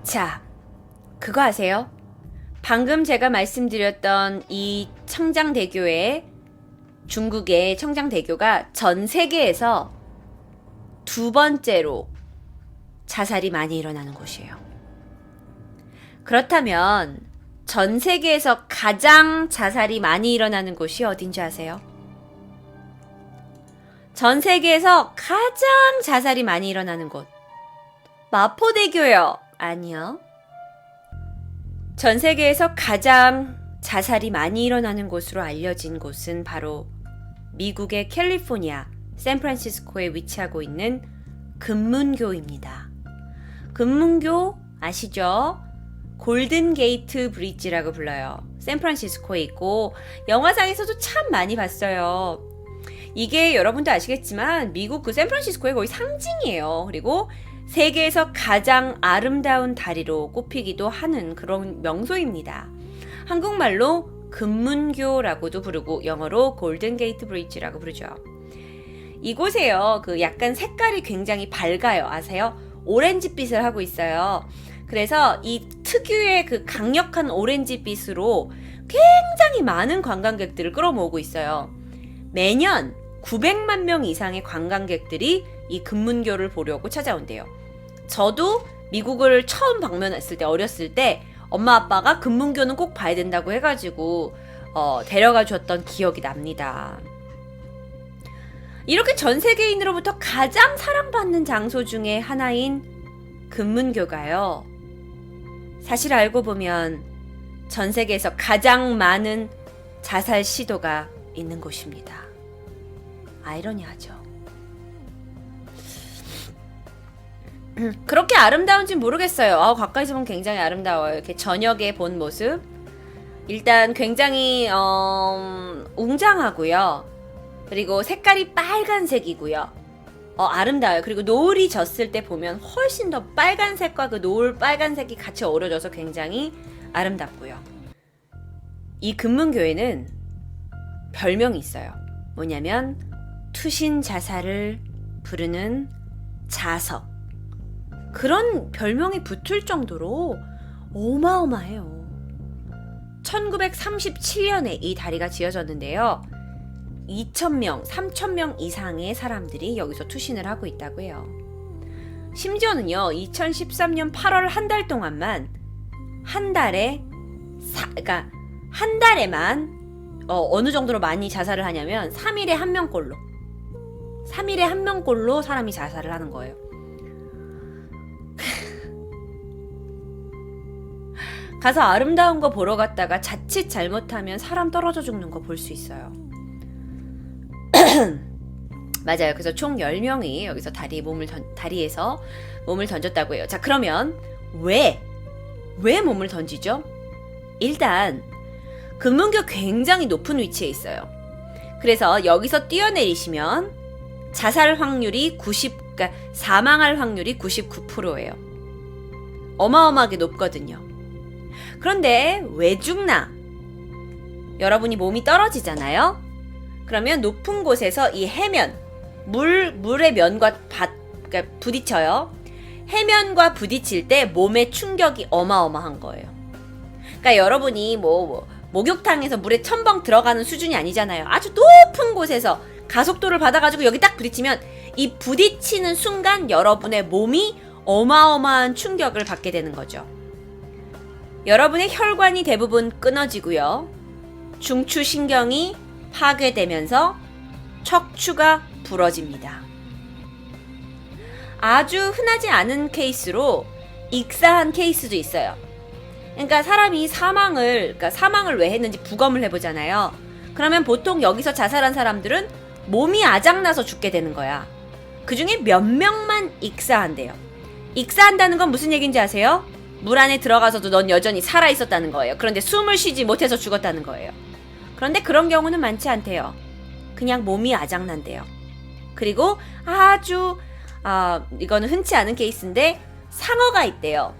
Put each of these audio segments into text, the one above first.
자, 그거 아세요? 방금 제가 말씀드렸던 이 청장대교에 중국의 청장대교가 전 세계에서 두 번째로 자살이 많이 일어나는 곳이에요. 그렇다면 전 세계에서 가장 자살이 많이 일어나는 곳이 어딘지 아세요? 전 세계에서 가장 자살이 많이 일어나는 곳. 마포대교요. 아니요. 전 세계에서 가장 자살이 많이 일어나는 곳으로 알려진 곳은 바로 미국의 캘리포니아 샌프란시스코에 위치하고 있는 금문교입니다. 금문교 아시죠? 골든 게이트 브릿지라고 불러요. 샌프란시스코에 있고 영화상에서도 참 많이 봤어요. 이게 여러분도 아시겠지만 미국 그 샌프란시스코의 거의 상징이에요. 그리고 세계에서 가장 아름다운 다리로 꼽히기도 하는 그런 명소입니다. 한국말로 금문교라고도 부르고 영어로 골든 게이트 브릿지라고 부르죠. 이곳에요. 그 약간 색깔이 굉장히 밝아요. 아세요? 오렌지빛을 하고 있어요. 그래서 이 특유의 그 강력한 오렌지빛으로 굉장히 많은 관광객들을 끌어모으고 있어요. 매년 900만 명 이상의 관광객들이 이 금문교를 보려고 찾아온대요. 저도 미국을 처음 방문했을 때 어렸을 때 엄마 아빠가 금문교는 꼭 봐야 된다고 해가지고 데려가 줬던 기억이 납니다. 이렇게 전 세계인으로부터 가장 사랑받는 장소 중에 하나인 금문교가요. 사실 알고 보면 전 세계에서 가장 많은 자살 시도가 있는 곳입니다. 아이러니하죠. 그렇게 아름다운지 모르겠어요. 가까이서 보면 굉장히 아름다워요. 이렇게 저녁에 본 모습. 일단 굉장히 웅장하고요. 그리고 색깔이 빨간색이고요. 아름다워요. 그리고 노을이 졌을 때 보면 훨씬 더 빨간색과 그 노을 빨간색이 같이 어우러져서 굉장히 아름답고요. 이 금문교에는 별명이 있어요. 뭐냐면 투신 자살을 부르는 자석. 그런 별명이 붙을 정도로 어마어마해요. 1937년에 이 다리가 지어졌는데요. 2,000명, 3,000명 이상의 사람들이 여기서 투신을 하고 있다고 해요. 심지어는요, 2013년 8월 한 달 동안만 한 달에 그러니까 한 달에만 어느 정도로 많이 자살을 하냐면 3일에 한 명꼴로 3일에 한 명꼴로 사람이 자살을 하는 거예요. 가서 아름다운 거 보러 갔다가 자칫 잘못하면 사람 떨어져 죽는 거 볼 수 있어요. 맞아요. 그래서 총 10명이 여기서 다리에서 몸을 던졌다고 해요. 자, 그러면 왜 몸을 던지죠? 일단 금문교 굉장히 높은 위치에 있어요. 그래서 여기서 뛰어내리시면 자살 확률이 그러니까 사망할 확률이 99%예요. 어마어마하게 높거든요. 그런데 왜 죽나? 여러분이 몸이 떨어지잖아요. 그러면 높은 곳에서 이 해면, 물의 면과 그러니까 부딪혀요. 해면과 부딪힐 때 몸의 충격이 어마어마한 거예요. 그러니까 여러분이 목욕탕에서 물에 첨벙 들어가는 수준이 아니잖아요. 아주 높은 곳에서 가속도를 받아가지고 여기 딱 부딪히면 이 부딪히는 순간 여러분의 몸이 어마어마한 충격을 받게 되는 거죠. 여러분의 혈관이 대부분 끊어지고요. 중추신경이 파괴되면서 척추가 부러집니다. 아주 흔하지 않은 케이스로 익사한 케이스도 있어요. 그러니까 사람이 사망을 왜 했는지 부검을 해보잖아요. 그러면 보통 여기서 자살한 사람들은 몸이 아작나서 죽게 되는 거야. 그 중에 몇 명만 익사한대요. 익사한다는 건 무슨 얘기인지 아세요? 물 안에 들어가서도 넌 여전히 살아있었다는 거예요. 그런데 숨을 쉬지 못해서 죽었다는 거예요. 그런데 그런 경우는 많지 않대요. 그냥 몸이 아작난대요. 그리고 아주 이거는 흔치 않은 케이스인데 상어가 있대요.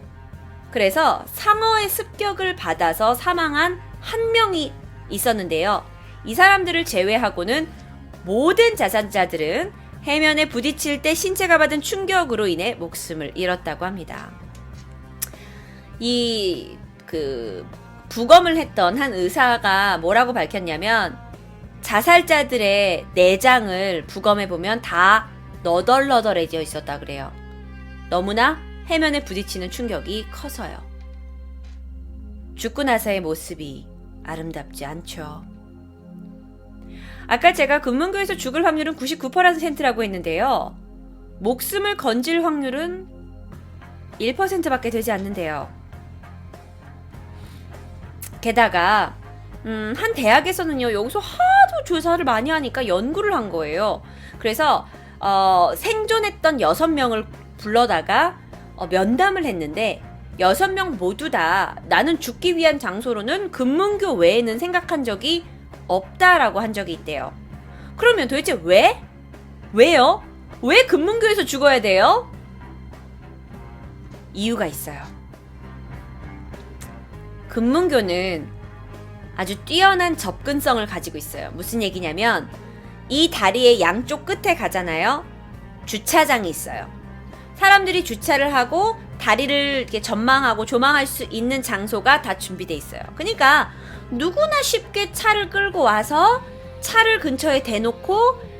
그래서 상어의 습격을 받아서 사망한 한 명이 있었는데요. 이 사람들을 제외하고는 모든 자살자들은 해면에 부딪힐 때 신체가 받은 충격으로 인해 목숨을 잃었다고 합니다. 이 부검을 했던 한 의사가 뭐라고 밝혔냐면 자살자들의 내장을 부검해 보면 다 너덜너덜해져 있었다 그래요. 너무나 해면에 부딪히는 충격이 커서요. 죽고 나서의 모습이 아름답지 않죠. 아까 제가 금문교에서 죽을 확률은 99%라고 했는데요. 목숨을 건질 확률은 1%밖에 되지 않는데요. 게다가 한 대학에서는요, 여기서 하도 조사를 많이 하니까 연구를 한 거예요. 그래서 생존했던 6명을 불러다가 면담을 했는데 6명 모두 다 나는 죽기 위한 장소로는 금문교 외에는 생각한 적이 없다라고 한 적이 있대요. 그러면 도대체 왜? 왜요? 왜 금문교에서 죽어야 돼요? 이유가 있어요. 금문교는 아주 뛰어난 접근성을 가지고 있어요. 무슨 얘기냐면 이 다리의 양쪽 끝에 가잖아요. 주차장이 있어요. 사람들이 주차를 하고 다리를 이렇게 전망하고 조망할 수 있는 장소가 다 준비돼 있어요. 그러니까 누구나 쉽게 차를 끌고 와서 차를 근처에 대놓고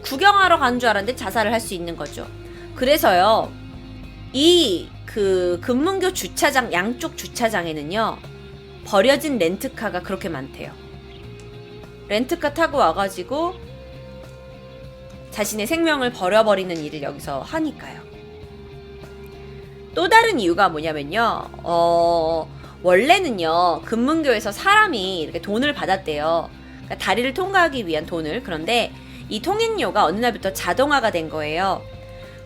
구경하러 가는 줄 알았는데 자살을 할 수 있는 거죠. 그래서요, 이 금문교 주차장, 양쪽 주차장에는요, 버려진 렌트카가 그렇게 많대요. 렌트카 타고 와가지고 자신의 생명을 버려버리는 일을 여기서 하니까요. 또 다른 이유가 뭐냐면요, 원래는요, 금문교에서 사람이 이렇게 돈을 받았대요. 그러니까 다리를 통과하기 위한 돈을. 그런데 이 통행료가 어느 날부터 자동화가 된 거예요.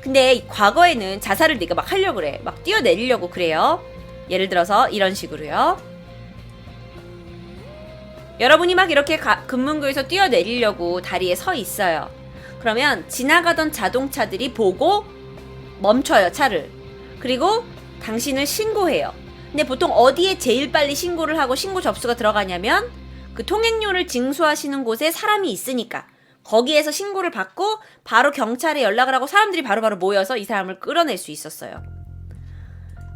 근데 과거에는 자살을 네가 막 하려고 그래. 막 뛰어내리려고 그래요. 예를 들어서 이런 식으로요. 여러분이 막 이렇게 금문교에서 뛰어내리려고 다리에 서 있어요. 그러면 지나가던 자동차들이 보고 멈춰요, 차를. 그리고 당신을 신고해요. 근데 보통 어디에 제일 빨리 신고를 하고 신고 접수가 들어가냐면 그 통행료를 징수하시는 곳에 사람이 있으니까 거기에서 신고를 받고 바로 경찰에 연락을 하고 사람들이 바로바로 모여서 이 사람을 끌어낼 수 있었어요.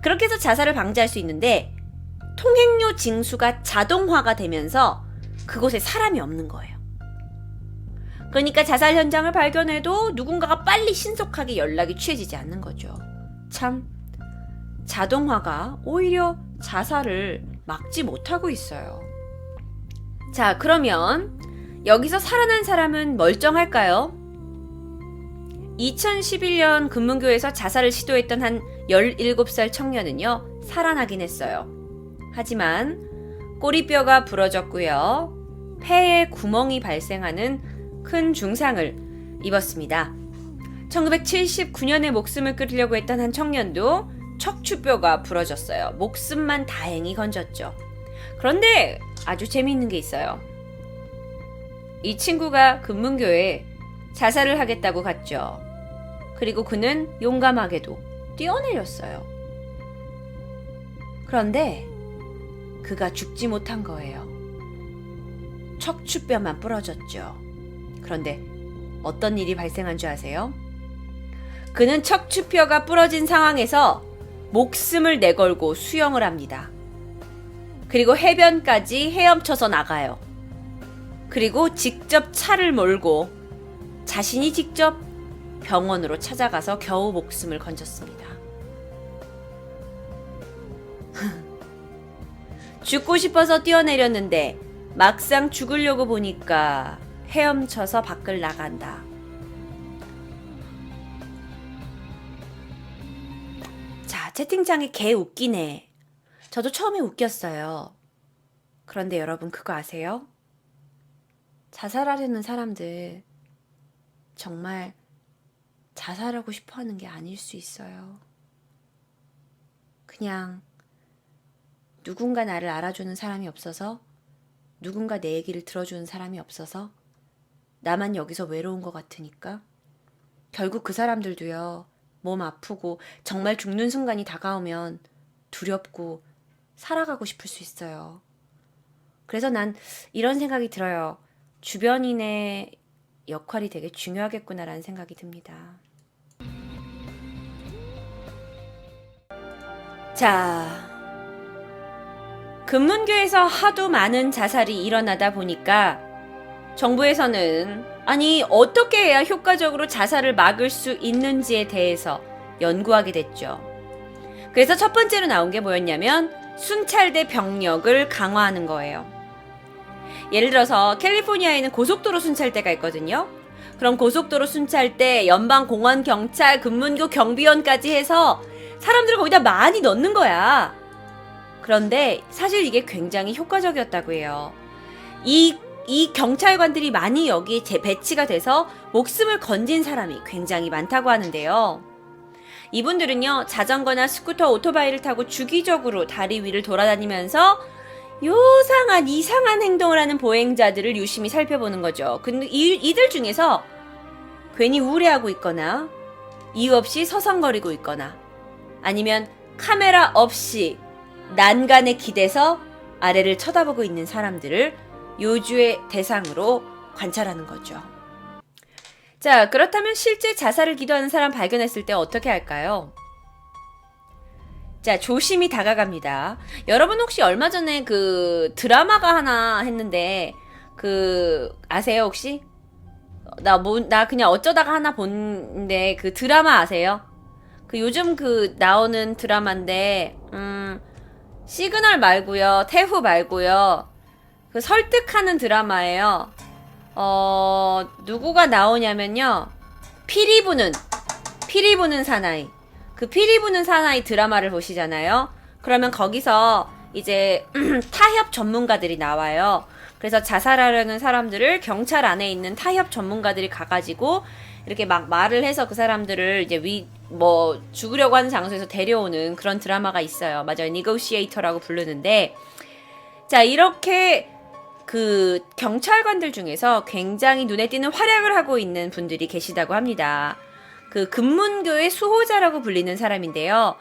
그렇게 해서 자살을 방지할 수 있는데 통행료 징수가 자동화가 되면서 그곳에 사람이 없는 거예요. 그러니까 자살 현장을 발견해도 누군가가 빨리 신속하게 연락이 취해지지 않는 거죠. 참, 자동화가 오히려 자살을 막지 못하고 있어요. 자, 그러면 여기서 살아난 사람은 멀쩡할까요? 2011년 금문교에서 자살을 시도했던 한 17살 청년은요, 살아나긴 했어요. 하지만 꼬리뼈가 부러졌고요, 폐에 구멍이 발생하는 큰 중상을 입었습니다. 1979년에 목숨을 끊으려고 했던 한 청년도 척추뼈가 부러졌어요. 목숨만 다행히 건졌죠. 그런데 아주 재미있는 게 있어요. 이 친구가 금문교에 자살을 하겠다고 갔죠. 그리고 그는 용감하게도 뛰어내렸어요. 그런데 그가 죽지 못한 거예요. 척추뼈만 부러졌죠. 그런데 어떤 일이 발생한 줄 아세요? 그는 척추뼈가 부러진 상황에서 목숨을 내걸고 수영을 합니다. 그리고 해변까지 헤엄쳐서 나가요. 그리고 직접 차를 몰고 자신이 직접 병원으로 찾아가서 겨우 목숨을 건졌습니다. 죽고 싶어서 뛰어내렸는데 막상 죽으려고 보니까 헤엄쳐서 밖을 나간다. 자, 채팅창에 개 웃기네. 저도 처음에 웃겼어요. 그런데 여러분 그거 아세요? 자살하려는 사람들 정말 자살하고 싶어 하는 게 아닐 수 있어요. 그냥 누군가 나를 알아주는 사람이 없어서, 누군가 내 얘기를 들어주는 사람이 없어서 나만 여기서 외로운 것 같으니까 결국 그 사람들도요, 몸 아프고 정말 죽는 순간이 다가오면 두렵고 살아가고 싶을 수 있어요. 그래서 난 이런 생각이 들어요. 주변인의 역할이 되게 중요하겠구나라는 생각이 듭니다. 자, 금문교에서 하도 많은 자살이 일어나다 보니까 정부에서는 아니 어떻게 해야 효과적으로 자살을 막을 수 있는지에 대해서 연구하게 됐죠. 그래서 첫 번째로 나온 게 뭐였냐면 순찰대 병력을 강화하는 거예요. 예를 들어서 캘리포니아에는 고속도로 순찰대가 있거든요. 그럼 고속도로 순찰대, 연방공원 경찰, 금문교 경비원까지 해서 사람들을 거기다 많이 넣는 거야. 그런데 사실 이게 굉장히 효과적이었다고 해요. 이 경찰관들이 많이 여기에 배치가 돼서 목숨을 건진 사람이 굉장히 많다고 하는데요. 이분들은요, 자전거나 스쿠터, 오토바이를 타고 주기적으로 다리 위를 돌아다니면서 요상한 이상한 행동을 하는 보행자들을 유심히 살펴보는 거죠. 근데 이들 중에서 괜히 우울해하고 있거나 이유 없이 서성거리고 있거나 아니면 카메라 없이 난간에 기대서 아래를 쳐다보고 있는 사람들을 요주의 대상으로 관찰하는 거죠. 자, 그렇다면 실제 자살을 기도하는 사람 발견했을 때 어떻게 할까요? 자, 조심히 다가갑니다. 여러분 혹시 얼마 전에 그 드라마가 하나 했는데 아세요 혹시? 나 그냥 어쩌다가 하나 본데 그 드라마 아세요? 그 요즘 나오는 드라마인데 시그널 말고요, 태후 말고요, 그 설득하는 드라마예요. 누구가 나오냐면요, 피리 부는 사나이. 그 피리 부는 사나이 드라마를 보시잖아요. 그러면 거기서 이제 타협 전문가들이 나와요. 그래서 자살하려는 사람들을 경찰 안에 있는 타협 전문가들이 가가지고 이렇게 막 말을 해서 그 사람들을 이제 죽으려고 하는 장소에서 데려오는 그런 드라마가 있어요. 맞아요. 니고시에이터라고 부르는데, 자, 이렇게 그 경찰관들 중에서 굉장히 눈에 띄는 활약을 하고 있는 분들이 계시다고 합니다. 그 금문교의 수호자라고 불리는 사람인데요.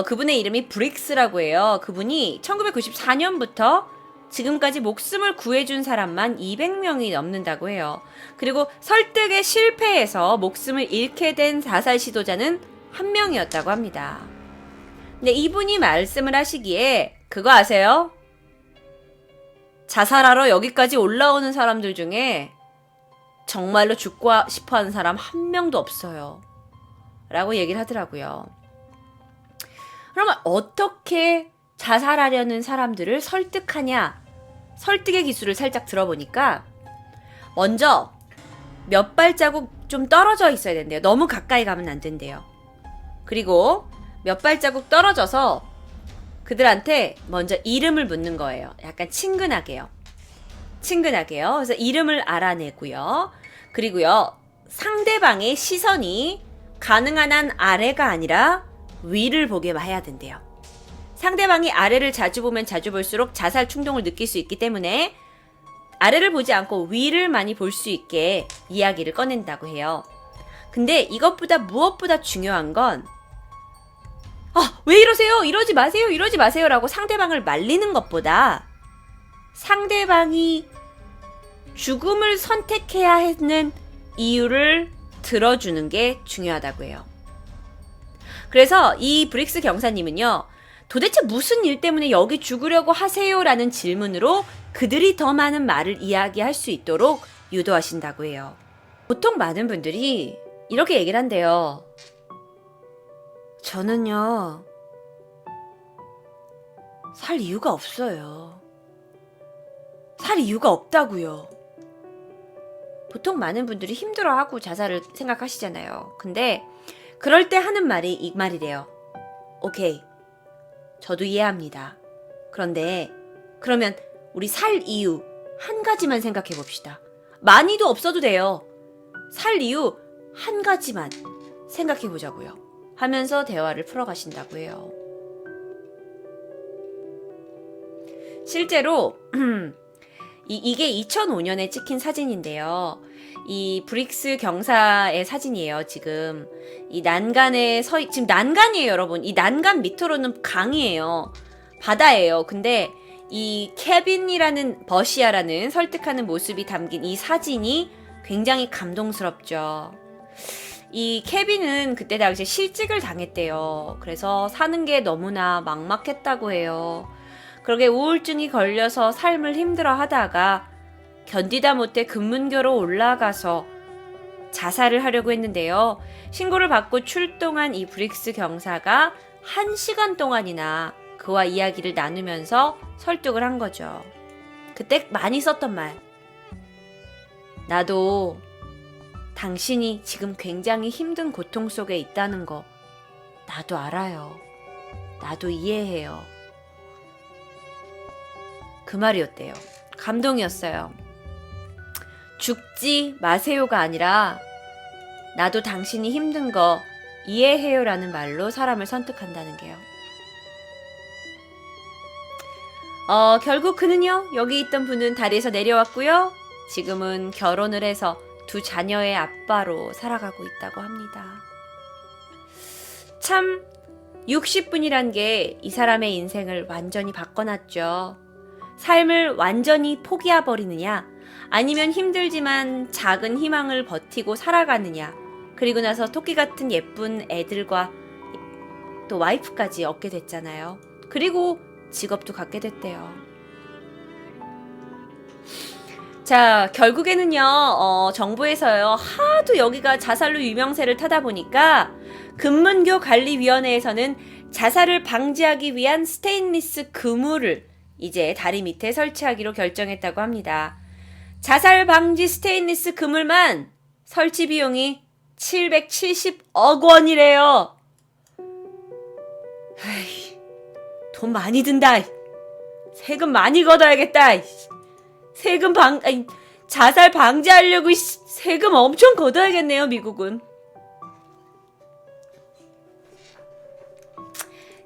그분의 이름이 브릭스라고 해요. 그분이 1994년부터 지금까지 목숨을 구해준 사람만 200명이 넘는다고 해요. 그리고 설득에 실패해서 목숨을 잃게 된 자살 시도자는 1명이었다고 합니다. 근데 이분이 말씀을 하시기에 그거 아세요? 자살하러 여기까지 올라오는 사람들 중에 정말로 죽고 싶어하는 사람 1명도 없어요. 라고 얘기를 하더라고요. 그러면 어떻게 자살하려는 사람들을 설득하냐? 설득의 기술을 살짝 들어보니까 먼저 몇 발자국 좀 떨어져 있어야 된대요. 너무 가까이 가면 안 된대요. 그리고 몇 발자국 떨어져서 그들한테 먼저 이름을 묻는 거예요. 약간 친근하게요. 그래서 이름을 알아내고요. 그리고요, 상대방의 시선이 가능한 한 아래가 아니라 위를 보게 해야 된대요. 상대방이 아래를 자주 보면 자주 볼수록 자살 충동을 느낄 수 있기 때문에 아래를 보지 않고 위를 많이 볼 수 있게 이야기를 꺼낸다고 해요. 근데 이것보다 무엇보다 중요한 건 왜 이러세요? 이러지 마세요 라고 상대방을 말리는 것보다 상대방이 죽음을 선택해야 하는 이유를 들어주는 게 중요하다고 해요. 그래서 이 브릭스 경사님은요, 도대체 무슨 일 때문에 여기 죽으려고 하세요? 라는 질문으로 그들이 더 많은 말을 이야기할 수 있도록 유도하신다고 해요. 보통 많은 분들이 이렇게 얘기를 한대요. 저는요, 살 이유가 없어요. 살 이유가 없다고요. 보통 많은 분들이 힘들어하고 자살을 생각하시잖아요. 근데 그럴 때 하는 말이 이 말이래요. 오케이, 저도 이해합니다. 그런데 그러면 우리 살 이유 한 가지만 생각해 봅시다. 많이도 없어도 돼요. 살 이유 한 가지만 생각해 보자고요. 하면서 대화를 풀어가신다고 해요. 실제로 이게 2005년에 찍힌 사진인데요. 이 브릭스 경사의 사진이에요. 지금 이 난간에 지금 난간이에요, 여러분. 이 난간 밑으로는 강이에요. 바다예요. 근데 이 케빈이라는 버시아라는 설득하는 모습이 담긴 이 사진이 굉장히 감동스럽죠. 이 케빈은 그때 당시에 실직을 당했대요. 그래서 사는 게 너무나 막막했다고 해요. 그러게 우울증이 걸려서 삶을 힘들어 하다가 견디다 못해 금문교로 올라가서 자살을 하려고 했는데요. 신고를 받고 출동한 이 브릭스 경사가 1시간 동안이나 그와 이야기를 나누면서 설득을 한 거죠. 그때 많이 썼던 말. 나도 당신이 지금 굉장히 힘든 고통 속에 있다는 거 나도 알아요. 나도 이해해요. 그 말이었대요. 감동이었어요. 죽지 마세요가 아니라 나도 당신이 힘든 거 이해해요라는 말로 사람을 설득한다는 게요. 결국 그는요, 여기 있던 분은 다리에서 내려왔고요. 지금은 결혼을 해서 2 자녀의 아빠로 살아가고 있다고 합니다. 참 60분이란 게 이 사람의 인생을 완전히 바꿔놨죠. 삶을 완전히 포기해버리느냐, 아니면 힘들지만 작은 희망을 버티고 살아가느냐, 그리고 나서 토끼 같은 예쁜 애들과 또 와이프까지 얻게 됐잖아요. 그리고 직업도 갖게 됐대요. 자, 결국에는요, 정부에서요, 하도 여기가 자살로 유명세를 타다 보니까 금문교 관리위원회에서는 자살을 방지하기 위한 스테인리스 그물을 이제 다리 밑에 설치하기로 결정했다고 합니다. 자살 방지 스테인리스 그물만 설치 비용이 770억 원이래요. 에이, 돈 많이 든다. 세금 많이 걷어야겠다. 세금 자살 방지하려고 세금 엄청 걷어야겠네요, 미국은.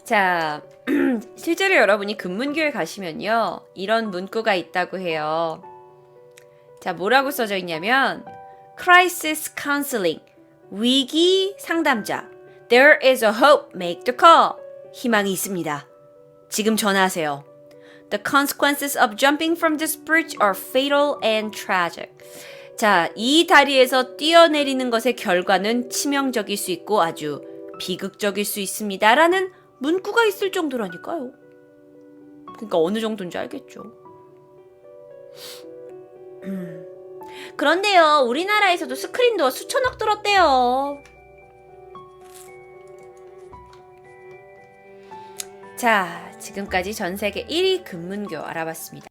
자, 실제로 여러분이 금문교에 가시면요, 이런 문구가 있다고 해요. 자, 뭐라고 써져 있냐면 Crisis Counseling, 위기 상담자. There is a hope, make the call. 희망이 있습니다. 지금 전화하세요. The consequences of jumping from this bridge are fatal and tragic. 자, 이 다리에서 뛰어내리는 것의 결과는 치명적일 수 있고 아주 비극적일 수 있습니다. 라는 문구가 있을 정도라니까요. 그러니까 어느 정도인지 알겠죠. 그런데요, 우리나라에서도 스크린도어 수천억 들었대요. 자, 지금까지 전 세계 1위 금문교 알아봤습니다.